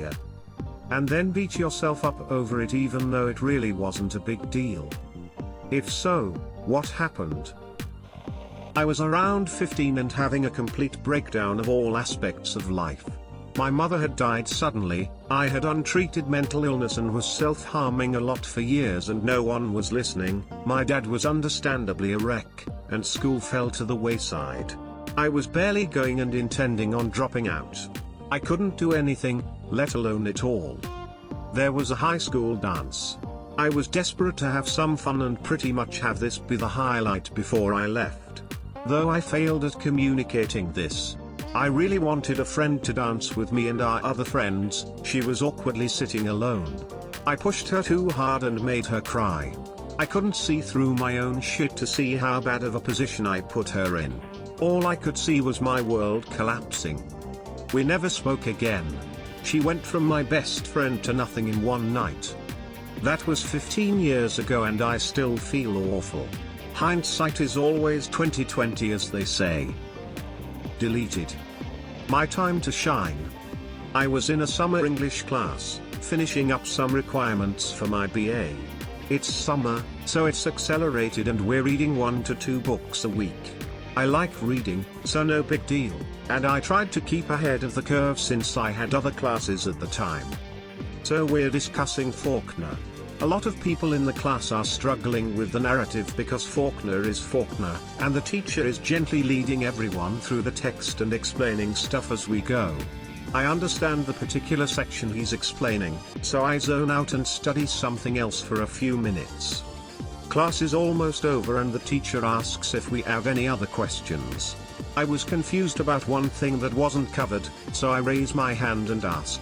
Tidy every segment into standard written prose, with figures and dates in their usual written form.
failure. And then beat yourself up over it even though it really wasn't a big deal? If so, what happened? I was around 15 and having a complete breakdown of all aspects of life. My mother had died suddenly, I had untreated mental illness and was self-harming a lot for years and no one was listening, my dad was understandably a wreck, and school fell to the wayside. I was barely going and intending on dropping out. I couldn't do anything, let alone it all. There was a high school dance. I was desperate to have some fun and pretty much have this be the highlight before I left. Though I failed at communicating this. I really wanted a friend to dance with me and our other friends, she was awkwardly sitting alone. I pushed her too hard and made her cry. I couldn't see through my own shit to see how bad of a position I put her in. All I could see was my world collapsing. We never spoke again. She went from my best friend to nothing in one night. That was 15 years ago and I still feel awful. Hindsight is always 20/20 as they say. Deleted. My time to shine. I was in a summer English class, finishing up some requirements for my BA. It's summer, so it's accelerated and we're reading 1 to 2 books a week. I like reading, so no big deal, and I tried to keep ahead of the curve since I had other classes at the time. So we're discussing Faulkner. A lot of people in the class are struggling with the narrative because Faulkner is Faulkner, and the teacher is gently leading everyone through the text and explaining stuff as we go. I understand the particular section he's explaining, so I zone out and study something else for a few minutes. Class is almost over and the teacher asks if we have any other questions. I was confused about one thing that wasn't covered, so I raise my hand and ask.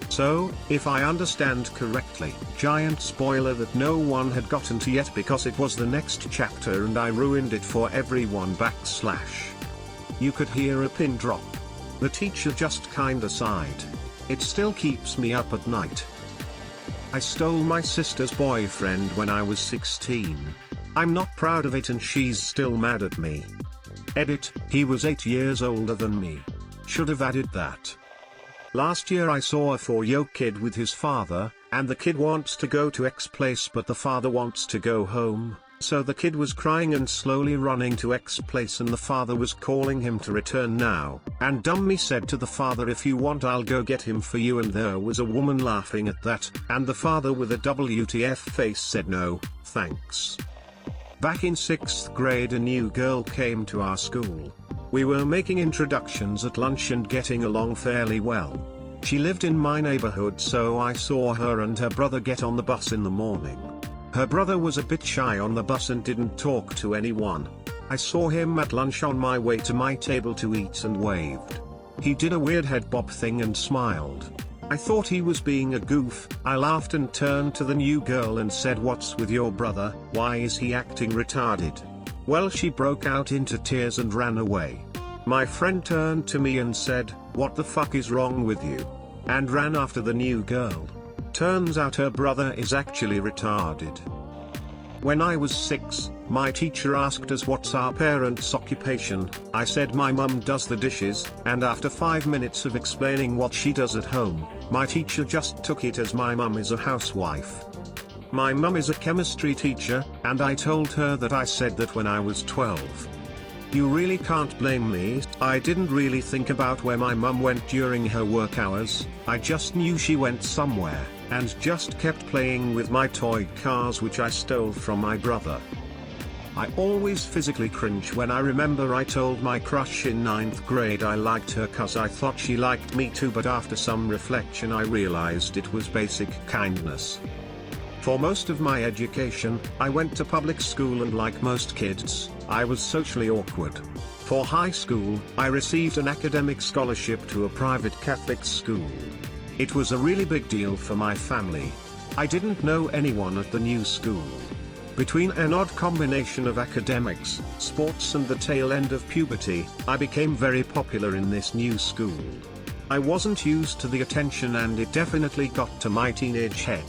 So, if I understand correctly, giant spoiler that no one had gotten to yet because it was the next chapter and I ruined it for everyone /. You could hear a pin drop. The teacher just kinda sighed. It still keeps me up at night. I stole my sister's boyfriend when I was 16. I'm not proud of it and she's still mad at me. Edit, he was 8 years older than me. Should have added that. Last year I saw a 4-year-old kid with his father, and the kid wants to go to X place but the father wants to go home, so the kid was crying and slowly running to X place and the father was calling him to return now, and dummy said to the father, if you want I'll go get him for you, and there was a woman laughing at that, and the father with a WTF face said no, thanks. Back in 6th grade a new girl came to our school. We were making introductions at lunch and getting along fairly well. She lived in my neighborhood so I saw her and her brother get on the bus in the morning. Her brother was a bit shy on the bus and didn't talk to anyone. I saw him at lunch on my way to my table to eat and waved. He did a weird head bob thing and smiled. I thought he was being a goof. I laughed and turned to the new girl and said, "What's with your brother, why is he acting retarded?" Well, she broke out into tears and ran away. My friend turned to me and said, "What the fuck is wrong with you?" and ran after the new girl. Turns out her brother is actually retarded. When I was 6, my teacher asked us what's our parents' occupation. I said my mum does the dishes, and after 5 minutes of explaining what she does at home, my teacher just took it as my mum is a housewife. My mum is a chemistry teacher, and I told her that I said that when I was 12. You really can't blame me. I didn't really think about where my mum went during her work hours, I just knew she went somewhere, and just kept playing with my toy cars which I stole from my brother. I always physically cringe when I remember I told my crush in 9th grade I liked her cause I thought she liked me too, but after some reflection I realized it was basic kindness. For most of my education, I went to public school and like most kids, I was socially awkward. For high school, I received an academic scholarship to a private Catholic school. It was a really big deal for my family. I didn't know anyone at the new school. Between an odd combination of academics, sports and the tail end of puberty, I became very popular in this new school. I wasn't used to the attention and it definitely got to my teenage head.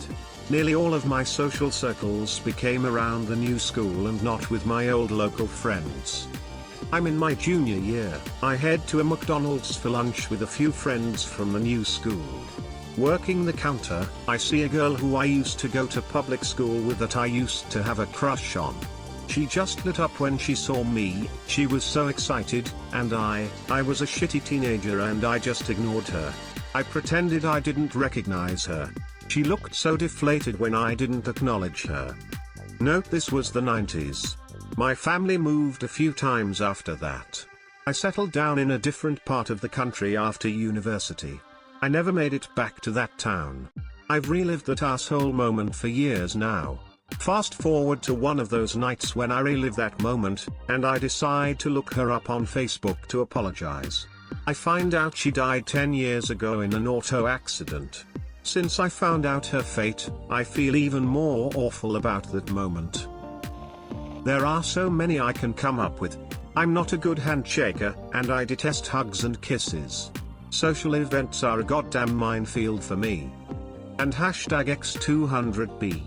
Nearly all of my social circles became around the new school and not with my old local friends. I'm in my junior year. I head to a McDonald's for lunch with a few friends from the new school. Working the counter, I see a girl who I used to go to public school with that I used to have a crush on. She just lit up when she saw me, she was so excited, and I was a shitty teenager and I just ignored her. I pretended I didn't recognize her. She looked so deflated when I didn't acknowledge her. Note this was the 90s. My family moved a few times after that. I settled down in a different part of the country after university. I never made it back to that town. I've relived that asshole moment for years now. Fast forward to one of those nights when I relive that moment, and I decide to look her up on Facebook to apologize. I find out she died 10 years ago in an auto accident. Since I found out her fate, I feel even more awful about that moment. There are so many I can come up with. I'm not a good handshaker, and I detest hugs and kisses. Social events are a goddamn minefield for me. And #X200B.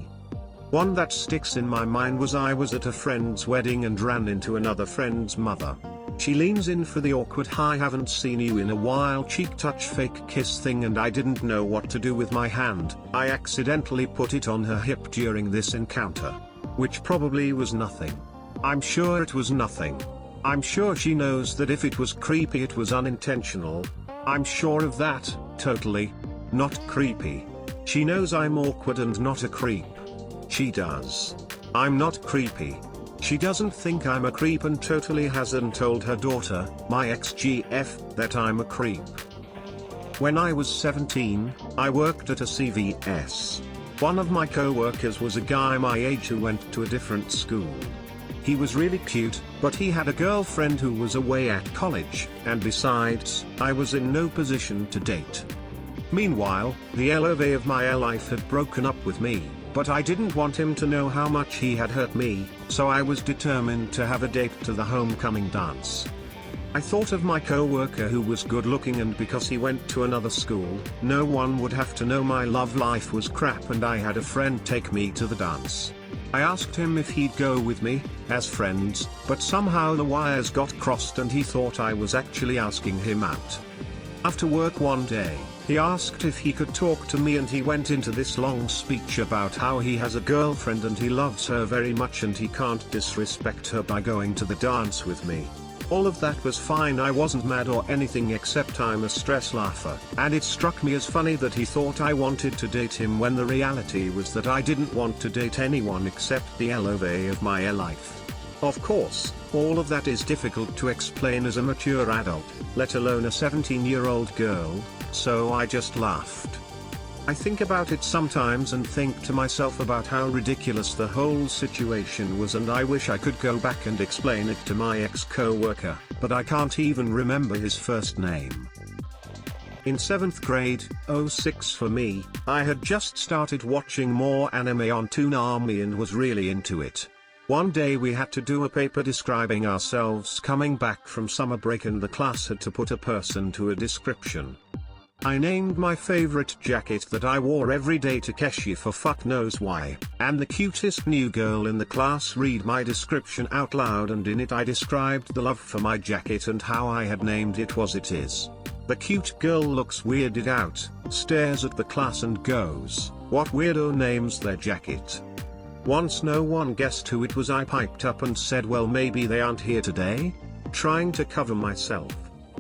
One that sticks in my mind was I was at a friend's wedding and ran into another friend's mother. She leans in for the awkward "I haven't seen you in a while" cheek touch fake kiss thing, and I didn't know what to do with my hand. I accidentally put it on her hip during this encounter. Which probably was nothing. I'm sure it was nothing. I'm sure she knows that if it was creepy it was unintentional. I'm sure of that, totally. Not creepy. She knows I'm awkward and not a creep. She does. I'm not creepy. She doesn't think I'm a creep and totally hasn't told her daughter, my ex-GF, that I'm a creep. When I was 17, I worked at a CVS. One of my co-workers was a guy my age who went to a different school. He was really cute, but he had a girlfriend who was away at college, and besides, I was in no position to date. Meanwhile, the love of my life had broken up with me, but I didn't want him to know how much he had hurt me, so I was determined to have a date to the homecoming dance. I thought of my co-worker who was good looking, and because he went to another school, no one would have to know my love life was crap, and I had a friend take me to the dance. I asked him if he'd go with me, as friends, but somehow the wires got crossed and he thought I was actually asking him out. After work one day, he asked if he could talk to me, and he went into this long speech about how he has a girlfriend and he loves her very much and he can't disrespect her by going to the dance with me. All of that was fine, I wasn't mad or anything, except I'm a stress laugher, and it struck me as funny that he thought I wanted to date him when the reality was that I didn't want to date anyone except the love of my life. Of course, all of that is difficult to explain as a mature adult, let alone a 17-year-old girl, so I just laughed. I think about it sometimes and think to myself about how ridiculous the whole situation was, and I wish I could go back and explain it to my ex-co-worker, but I can't even remember his first name. In 7th grade, 06 for me, I had just started watching more anime on Toonami and was really into it. One day we had to do a paper describing ourselves coming back from summer break, and the class had to put a person to a description. I named my favorite jacket that I wore every day Takeshi for fuck knows why, and the cutest new girl in the class read my description out loud, and in it I described the love for my jacket and how I had named it was it is. The cute girl looks weirded out, stares at the class and goes, "What weirdo names their jacket?" Once no one guessed who it was, I piped up and said, "Well, maybe they aren't here today?" trying to cover myself.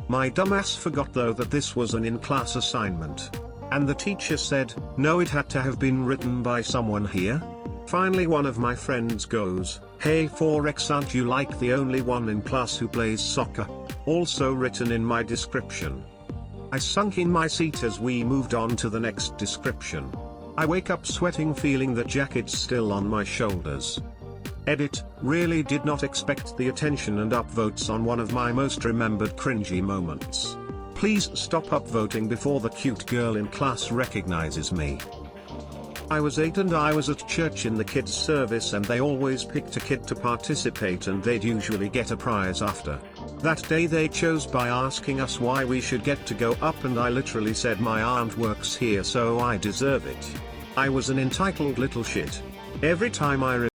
My dumbass forgot though that this was an in-class assignment. And the teacher said, "No, it had to have been written by someone here." Finally one of my friends goes, "Hey 4X, aren't you like the only one in class who plays soccer?" Also written in my description. I sunk in my seat as we moved on to the next description. I wake up sweating, feeling the jacket still on my shoulders. Edit, really did not expect the attention and upvotes on one of my most remembered cringy moments. Please stop upvoting before the cute girl in class recognizes me. I was 8 and I was at church in the kids service, and they always picked a kid to participate and they'd usually get a prize after. That day they chose by asking us why we should get to go up, and I literally said my aunt works here so I deserve it. I was an entitled little shit. Every time I